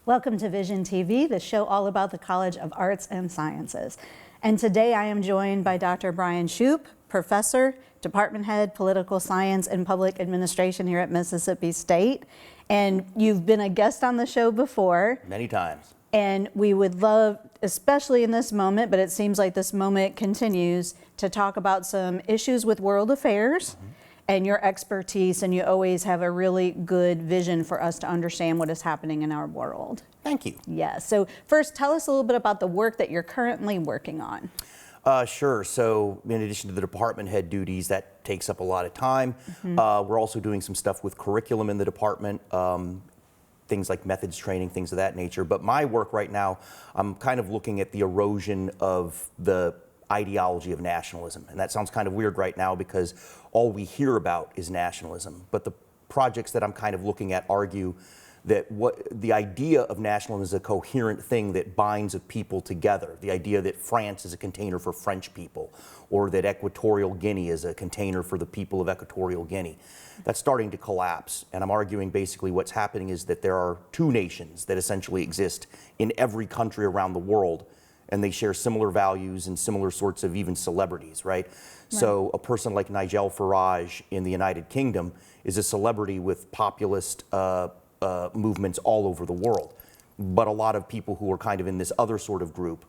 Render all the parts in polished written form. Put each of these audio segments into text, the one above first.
Welcome to Vision TV, the show all about the College of Arts and Sciences. And today I am joined by Dr. Brian Shoup, professor, department head, political science and public administration here at Mississippi State. And you've been a guest on the show before. Many times. And we would love, especially in this moment, but it seems like this moment continues, to talk about some issues with world affairs and your expertise, and you always have a really good vision for us to understand what is happening in our world. Thank you. Yeah, so first tell us a little bit about the work that you're currently working on. Sure. So in addition to the department head duties, that takes up a lot of time. We're also doing some stuff with curriculum in the department, things like methods training, things of that nature. But my work right now, I'm kind of looking at the erosion of the ideology of nationalism. And that sounds kind of weird right now because all we hear about is nationalism. But the projects that I'm kind of looking at argue that the idea of nationalism is a coherent thing that binds a people together. The idea that France is a container for French people, or that Equatorial Guinea is a container for the people of Equatorial Guinea. That's starting to collapse, and I'm arguing basically what's happening is that there are two nations that essentially exist in every country around the world, and they share similar values and similar sorts of even celebrities, right? So a person like Nigel Farage in the United Kingdom is a celebrity with populist movements all over the world. But a lot of people who are kind of in this other sort of group,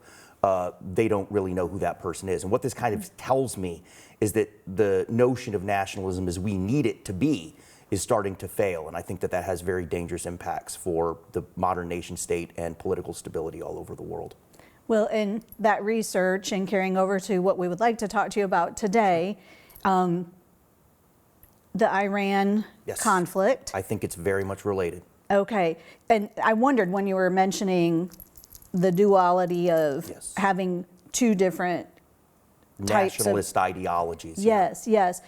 they don't really know who that person is. And what this kind of tells me is that the notion of nationalism as we need it to be is starting to fail. And I think that that has very dangerous impacts for the modern nation state and political stability all over the world. Well, in that research and carrying over to what we would like to talk to you about today, the Iran conflict. I think it's very much related. Okay. And I wondered when you were mentioning the duality of having two different types nationalist ideologies. Yes, yes.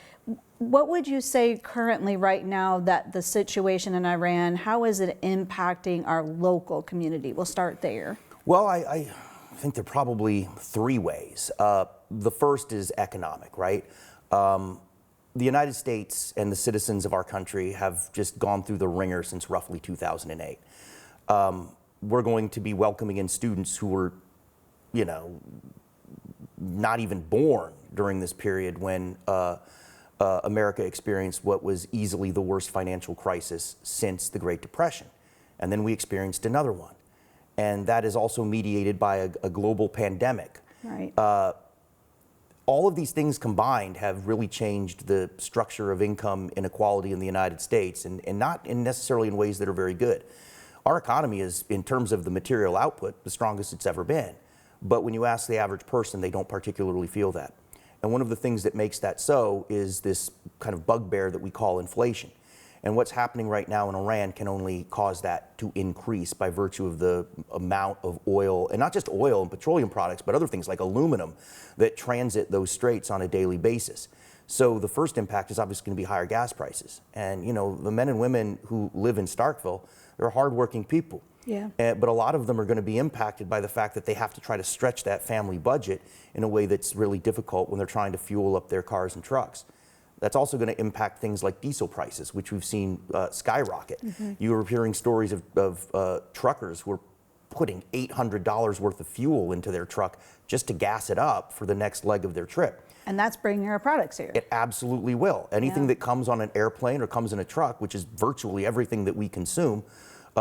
What would you say currently right now that the situation in Iran, how is it impacting our local community? We'll start there. Well, I think there are probably three ways. The first is economic, right? The United States and the citizens of our country have just gone through the ringer since roughly 2008. We're going to be welcoming in students who were, not even born during this period when America experienced what was easily the worst financial crisis since the Great Depression. And then we experienced another one. And that is also mediated by a global pandemic. Right. All of these things combined have really changed the structure of income inequality in the United States, and not necessarily in ways that are very good. Our economy is, in terms of the material output, the strongest it's ever been. But when you ask the average person, they don't particularly feel that. And one of the things that makes that so is this kind of bugbear that we call inflation. And what's happening right now in Iran can only cause that to increase by virtue of the amount of oil, and not just oil and petroleum products, but other things like aluminum that transit those straits on a daily basis. So the first impact is obviously going to be higher gas prices. And, the men and women who live in Starkville, they're hardworking people. Yeah. But a lot of them are going to be impacted by the fact that they have to try to stretch that family budget in a way that's really difficult when they're trying to fuel up their cars and trucks. That's also going to impact things like diesel prices, which we've seen skyrocket. You were hearing stories of truckers who are putting $800 worth of fuel into their truck just to gas it up for the next leg of their trip. And that's bringing our products here. It absolutely will. Anything that comes on an airplane or comes in a truck, which is virtually everything that we consume,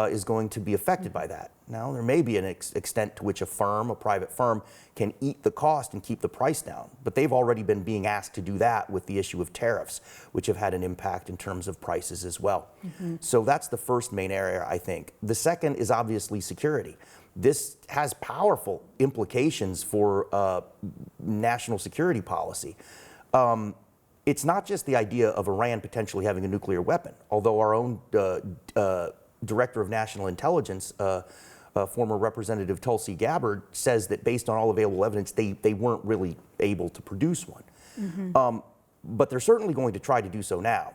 is going to be affected by that. Now, there may be an extent to which a private firm, can eat the cost and keep the price down, but they've already been being asked to do that with the issue of tariffs, which have had an impact in terms of prices as well. So that's the first main area, I think. The second is obviously security. This has powerful implications for national security policy. It's not just the idea of Iran potentially having a nuclear weapon, although our own Director of National Intelligence, former Representative Tulsi Gabbard, says that based on all available evidence, they weren't really able to produce one. But they're certainly going to try to do so now.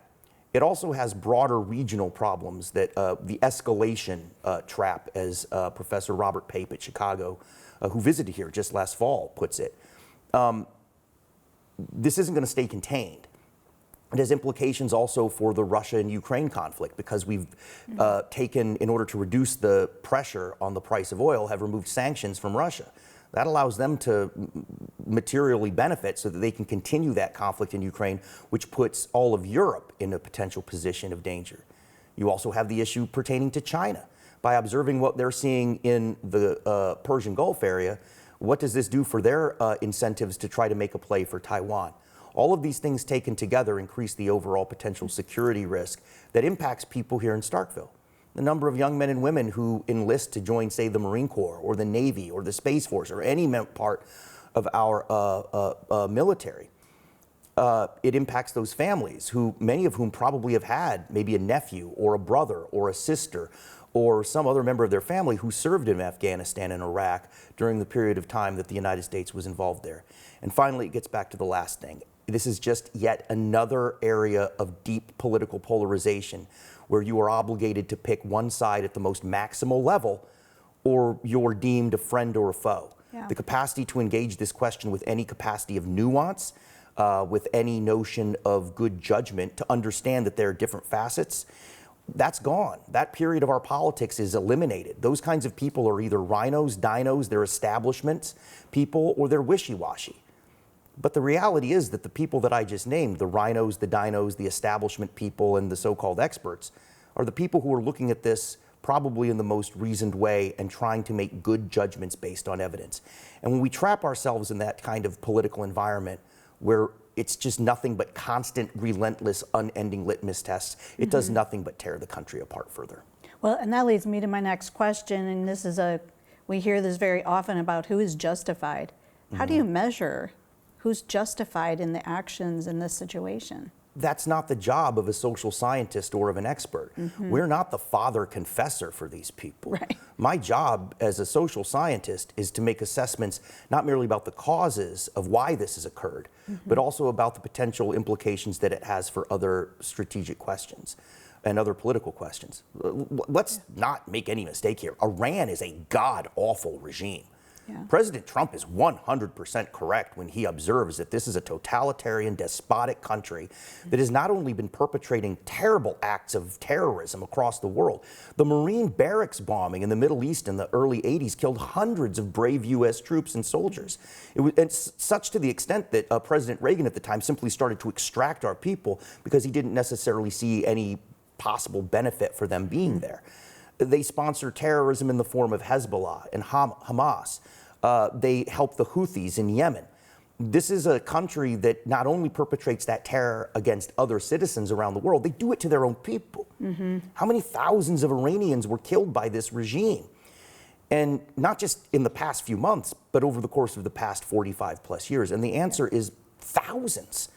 It also has broader regional problems that the escalation trap, as Professor Robert Pape at Chicago, who visited here just last fall, puts it. This isn't going to stay contained. It has implications also for the Russia and Ukraine conflict, because we've taken, in order to reduce the pressure on the price of oil, have removed sanctions from Russia. That allows them to materially benefit so that they can continue that conflict in Ukraine, which puts all of Europe in a potential position of danger. You also have the issue pertaining to China. By observing what they're seeing in the Persian Gulf area, what does this do for their incentives to try to make a play for Taiwan? All of these things taken together increase the overall potential security risk that impacts people here in Starkville. The number of young men and women who enlist to join, say, the Marine Corps or the Navy or the Space Force or any part of our military. It impacts those families, who many of whom probably have had maybe a nephew or a brother or a sister or some other member of their family who served in Afghanistan and Iraq during the period of time that the United States was involved there. And finally, it gets back to the last thing. This is just yet another area of deep political polarization where you are obligated to pick one side at the most maximal level, or you're deemed a friend or a foe. Yeah. The capacity to engage this question with any capacity of nuance, with any notion of good judgment, to understand that there are different facets, that's gone. That period of our politics is eliminated. Those kinds of people are either rhinos, dinos, they're establishment people, or they're wishy-washy. But the reality is that the people that I just named, the rhinos, the dinos, the establishment people, and the so-called experts, are the people who are looking at this probably in the most reasoned way and trying to make good judgments based on evidence. And when we trap ourselves in that kind of political environment where it's just nothing but constant, relentless, unending litmus tests, it does nothing but tear the country apart further. Well, and that leads me to my next question, and this is we hear this very often about who is justified. How do you measure who's justified in the actions in this situation? That's not the job of a social scientist or of an expert. We're not the father confessor for these people. Right. My job as a social scientist is to make assessments not merely about the causes of why this has occurred, but also about the potential implications that it has for other strategic questions and other political questions. Let's not make any mistake here. Iran is a god-awful regime. Yeah. President Trump is 100% correct when he observes that this is a totalitarian, despotic country that has not only been perpetrating terrible acts of terrorism across the world. The Marine barracks bombing in the Middle East in the early 80s killed hundreds of brave U.S. troops and soldiers. It was such to the extent that President Reagan at the time simply started to extract our people because he didn't necessarily see any possible benefit for them being there. They sponsor terrorism in the form of Hezbollah and Hamas. They help the Houthis in Yemen. This is a country that not only perpetrates that terror against other citizens around the world, they do it to their own people. How many thousands of Iranians were killed by this regime? And not just in the past few months, but over the course of the past 45 plus years. And the answer is thousands.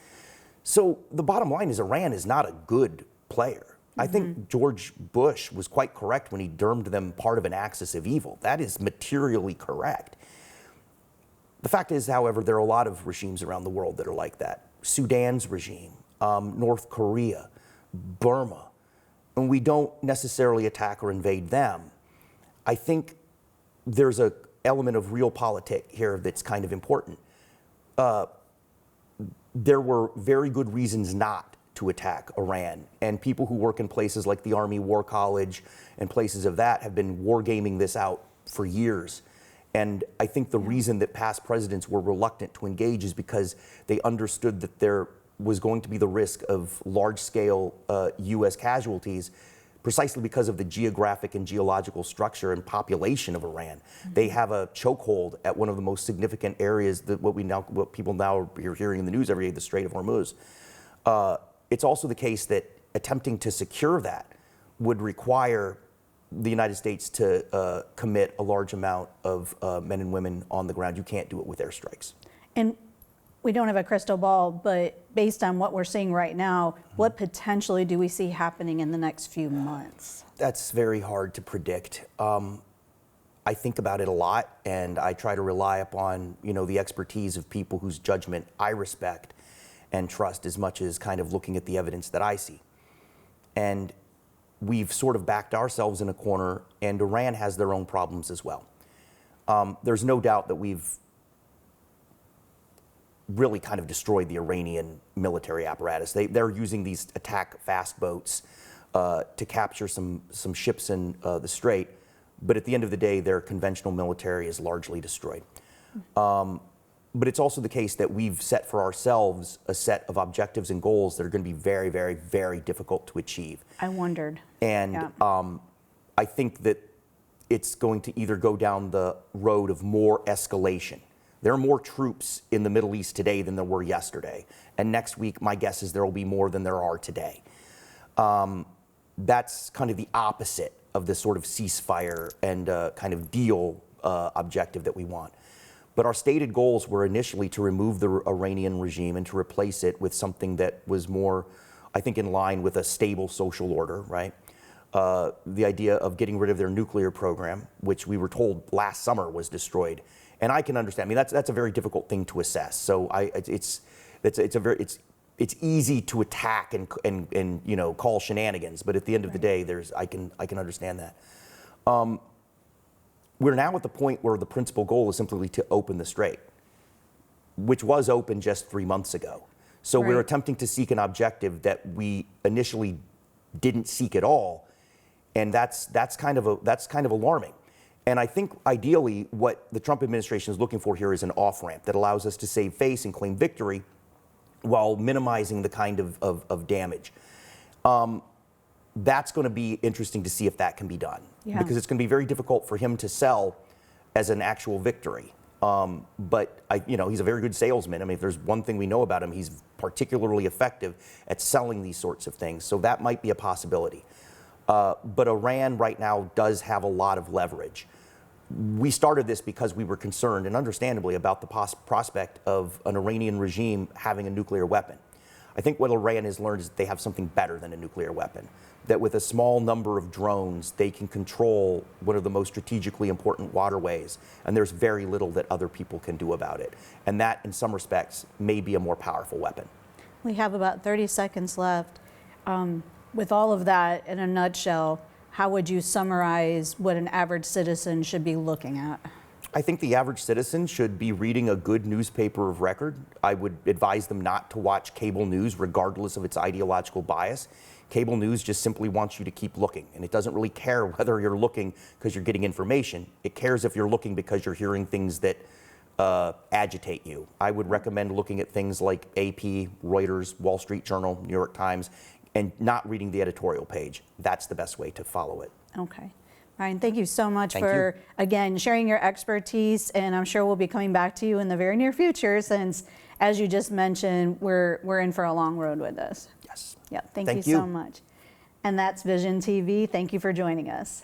So the bottom line is Iran is not a good player. I think George Bush was quite correct when he termed them part of an axis of evil. That is materially correct. The fact is, however, there are a lot of regimes around the world that are like that. Sudan's regime, North Korea, Burma, and we don't necessarily attack or invade them. I think there's an element of realpolitik here that's kind of important. There were very good reasons not to attack Iran, and people who work in places like the Army War College and places of that have been wargaming this out for years. And I think the reason that past presidents were reluctant to engage is because they understood that there was going to be the risk of large-scale U.S. casualties, precisely because of the geographic and geological structure and population of Iran. They have a chokehold at one of the most significant areas that what people now are hearing in the news every day, the Strait of Hormuz. It's also the case that attempting to secure that would require the United States to commit a large amount of men and women on the ground. You can't do it with airstrikes. And we don't have a crystal ball, but based on what we're seeing right now, what potentially do we see happening in the next few months? That's very hard to predict. I think about it a lot, and I try to rely upon, the expertise of people whose judgment I respect and trust as much as kind of looking at the evidence that I see. And we've sort of backed ourselves in a corner, and Iran has their own problems as well. There's no doubt that we've really kind of destroyed the Iranian military apparatus. They're using these attack fast boats to capture some ships in the Strait, but at the end of the day, their conventional military is largely destroyed. But it's also the case that we've set for ourselves a set of objectives and goals that are going to be very, very, very difficult to achieve. I wondered. And I think that it's going to either go down the road of more escalation. There are more troops in the Middle East today than there were yesterday. And next week, my guess is there will be more than there are today. That's kind of the opposite of the sort of ceasefire and kind of deal objective that we want. But our stated goals were initially to remove the Iranian regime and to replace it with something that was more, I think, in line with a stable social order, right? The idea of getting rid of their nuclear program, which we were told last summer was destroyed. And I can understand. I mean, that's a very difficult thing to assess. So it's easy to attack and you know, call shenanigans. But at the end of the day, I can understand that. We're now at the point where the principal goal is simply to open the Strait, which was open just 3 months ago. So we're attempting to seek an objective that we initially didn't seek at all, and that's kind of alarming. And I think ideally what the Trump administration is looking for here is an off-ramp that allows us to save face and claim victory while minimizing the kind of damage. That's going to be interesting to see if that can be done, because it's going to be very difficult for him to sell as an actual victory. But you know, he's a very good salesman. I mean, if there's one thing we know about him, he's particularly effective at selling these sorts of things. So that might be a possibility. But Iran right now does have a lot of leverage. We started this because we were concerned, and understandably, about the prospect of an Iranian regime having a nuclear weapon. I think what Iran has learned is that they have something better than a nuclear weapon, that with a small number of drones, they can control one of the most strategically important waterways, and there's very little that other people can do about it. And that, in some respects, may be a more powerful weapon. We have about 30 seconds left. With all of that, in a nutshell, how would you summarize what an average citizen should be looking at? I think the average citizen should be reading a good newspaper of record. I would advise them not to watch cable news, regardless of its ideological bias. Cable news just simply wants you to keep looking, and it doesn't really care whether you're looking because you're getting information. It cares if you're looking because you're hearing things that agitate you. I would recommend looking at things like AP, Reuters, Wall Street Journal, New York Times, and not reading the editorial page. That's the best way to follow it. Okay. Ryan, thank you so much for, again, sharing your expertise, and I'm sure we'll be coming back to you in the very near future since, as you just mentioned, we're in for a long road with this. Yes. Yeah, thank you so much. And that's Vision TV. Thank you for joining us.